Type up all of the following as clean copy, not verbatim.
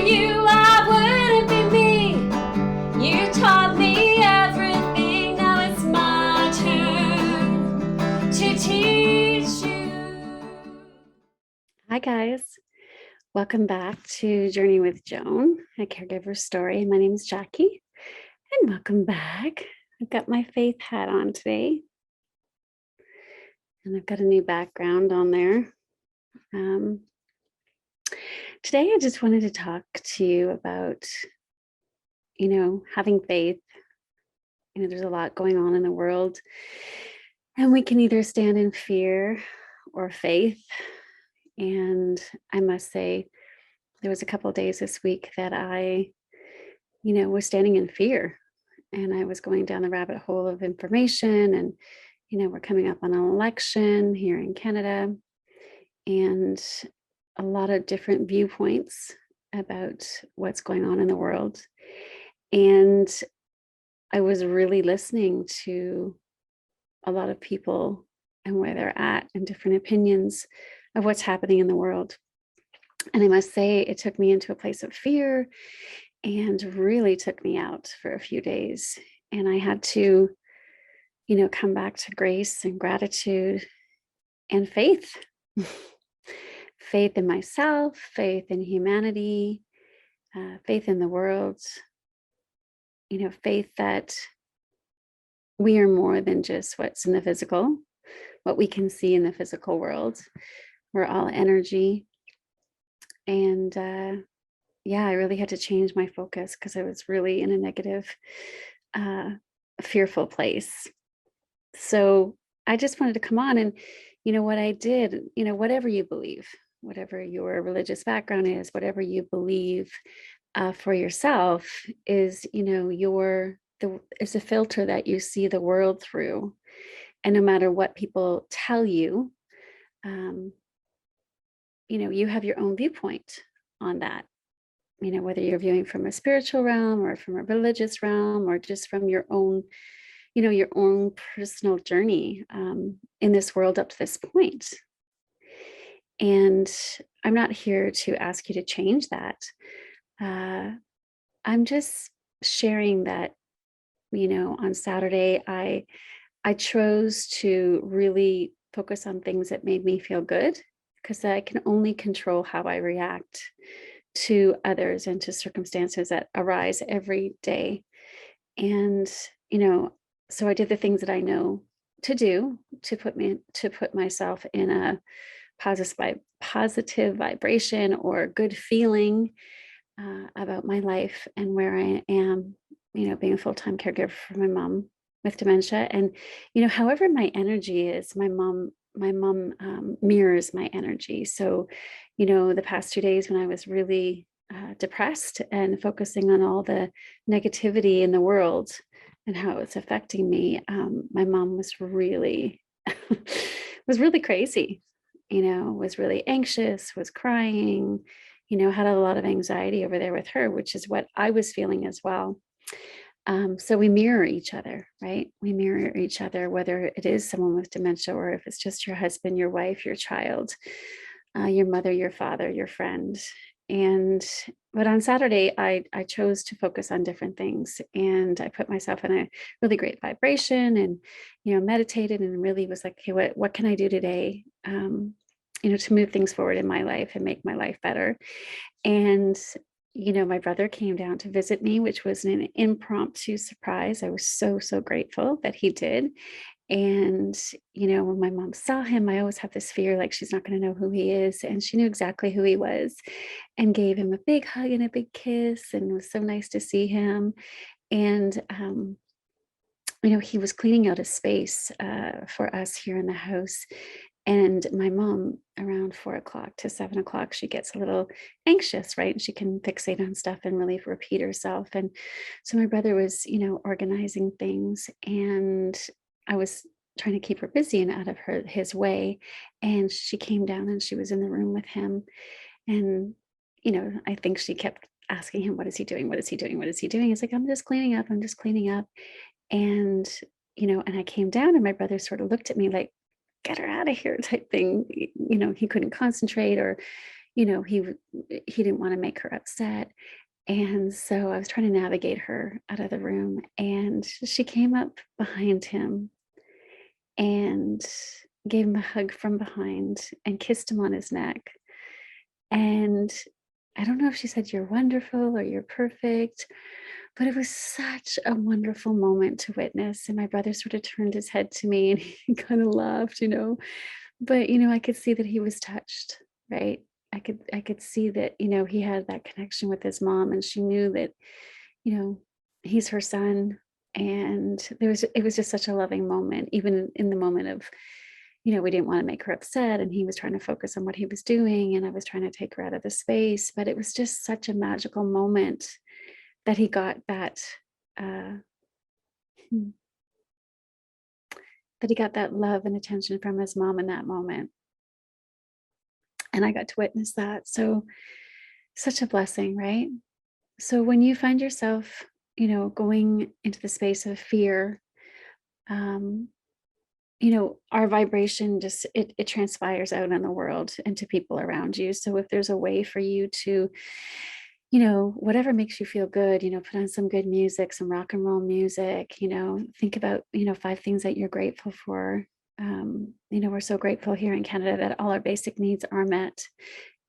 you, I wouldn't be me. You taught me everything. Now it's my turn to teach you. Hi, guys. Welcome back to Journey with Joan, a caregiver story. My name is Jackie, and welcome back. I've got my faith hat on today, and I've got a new background on there. Today, I just wanted to talk to you about, having faith. There's a lot going on in the world, and we can either stand in fear or faith. And I must say, there was a couple of days this week that I, was standing in fear, and I was going down the rabbit hole of information. And, we're coming up on an election here in Canada, and a lot of different viewpoints about what's going on in the world. And I was really listening to a lot of people and where they're at and different opinions of what's happening in the world. And I must say, it took me into a place of fear and really took me out for a few days. And I had to, come back to grace and gratitude and faith. Faith in myself, faith in humanity, faith in the world, faith that we are more than just what's in the physical, what we can see in the physical world. We're all energy. And I really had to change my focus because I was really in a negative, fearful place. So I just wanted to come on and, what I did, whatever you believe, whatever your religious background is, whatever you believe for yourself is, it's a filter that you see the world through. And no matter what people tell you, you have your own viewpoint on that, whether you're viewing from a spiritual realm or from a religious realm or just from your own, your own personal journey in this world up to this point. And I'm not here to ask you to change that. I'm just sharing that, on Saturday, I chose to really focus on things that made me feel good, because I can only control how I react to others and to circumstances that arise every day. And, so I did the things that I know to do to put myself in a positive vibration or good feeling about my life and where I am, being a full-time caregiver for my mom with dementia. And, however my energy is, my mom mirrors my energy. So, the past 2 days when I was really depressed and focusing on all the negativity in the world and how it's affecting me, my mom was really, was really crazy, was really anxious, was crying, had a lot of anxiety over there with her, which is what I was feeling as well. So we mirror each other, right? We mirror each other, whether it is someone with dementia or if it's just your husband, your wife, your child, your mother, your father, your friend. But on Saturday, I chose to focus on different things, and I put myself in a really great vibration and, meditated and really was like, okay, what can I do today, to move things forward in my life and make my life better. And my brother came down to visit me, which was an impromptu surprise. I was so, so grateful that he did. And, when my mom saw him, I always have this fear, like she's not going to know who he is. And she knew exactly who he was and gave him a big hug and a big kiss. And it was so nice to see him. And, he was cleaning out a space for us here in the house. And my mom, around 4 o'clock to 7 o'clock, she gets a little anxious, right? And she can fixate on stuff and really repeat herself. And so my brother was, organizing things, and I was trying to keep her busy and out of his way. And she came down and she was in the room with him. And, I think she kept asking him, what is he doing? What is he doing? What is he doing? He's like, I'm just cleaning up. I'm just cleaning up. And, and I came down and my brother sort of looked at me like, get her out of here type thing. He couldn't concentrate, or, he didn't want to make her upset. And so I was trying to navigate her out of the room, and she came up behind him and gave him a hug from behind and kissed him on his neck. And I don't know if she said, "You're wonderful" or "You're perfect," but it was such a wonderful moment to witness. And my brother sort of turned his head to me and he kind of laughed. But I could see that he was touched, right? I could see that, he had that connection with his mom, and she knew that, you know, he's her son. And it was just such a loving moment, even in the moment of, we didn't want to make her upset, and he was trying to focus on what he was doing, and I was trying to take her out of the space. But it was just such a magical moment that he got uh, hmm, that he got that love and attention from his mom in that moment. And I got to witness that. So such a blessing, right? So when you find yourself, going into the space of fear, um, our vibration just it transpires out in the world and to people around you. So if there's a way for you to, whatever makes you feel good, put on some good music, some rock and roll music, think about, 5 things that you're grateful for. We're so grateful here in Canada that all our basic needs are met.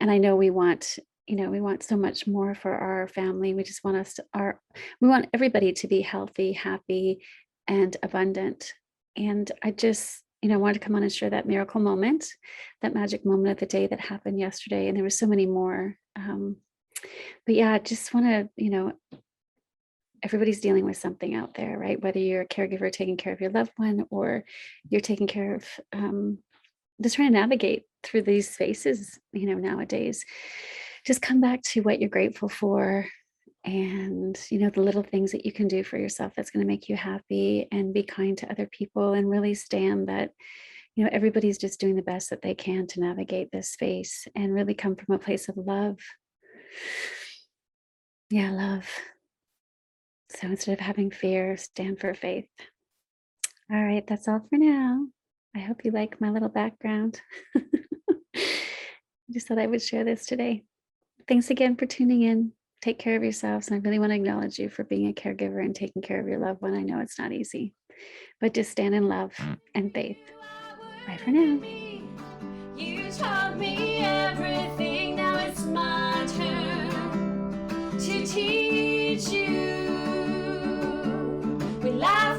And I know we want so much more for our family. We just want we want everybody to be healthy, happy, and abundant. And I just, wanted to come on and share that miracle moment, that magic moment of the day that happened yesterday. And there were so many more. But yeah, I just want to, everybody's dealing with something out there, right? Whether you're a caregiver taking care of your loved one, or you're taking care of, just trying to navigate through these spaces, nowadays. Just come back to what you're grateful for, and, the little things that you can do for yourself that's going to make you happy, and be kind to other people, and really stand that, everybody's just doing the best that they can to navigate this space, and really come from a place of love. Yeah, love. So instead of having fear, stand for faith. All right, that's all for now. I hope you like my little background. I just thought I would share this today. Thanks again for tuning in. Take care of yourselves. And I really want to acknowledge you for being a caregiver and taking care of your loved one. I know it's not easy, but just stand in love and faith. Bye for now. You taught me everything. Now it's my turn to teach you. We laugh.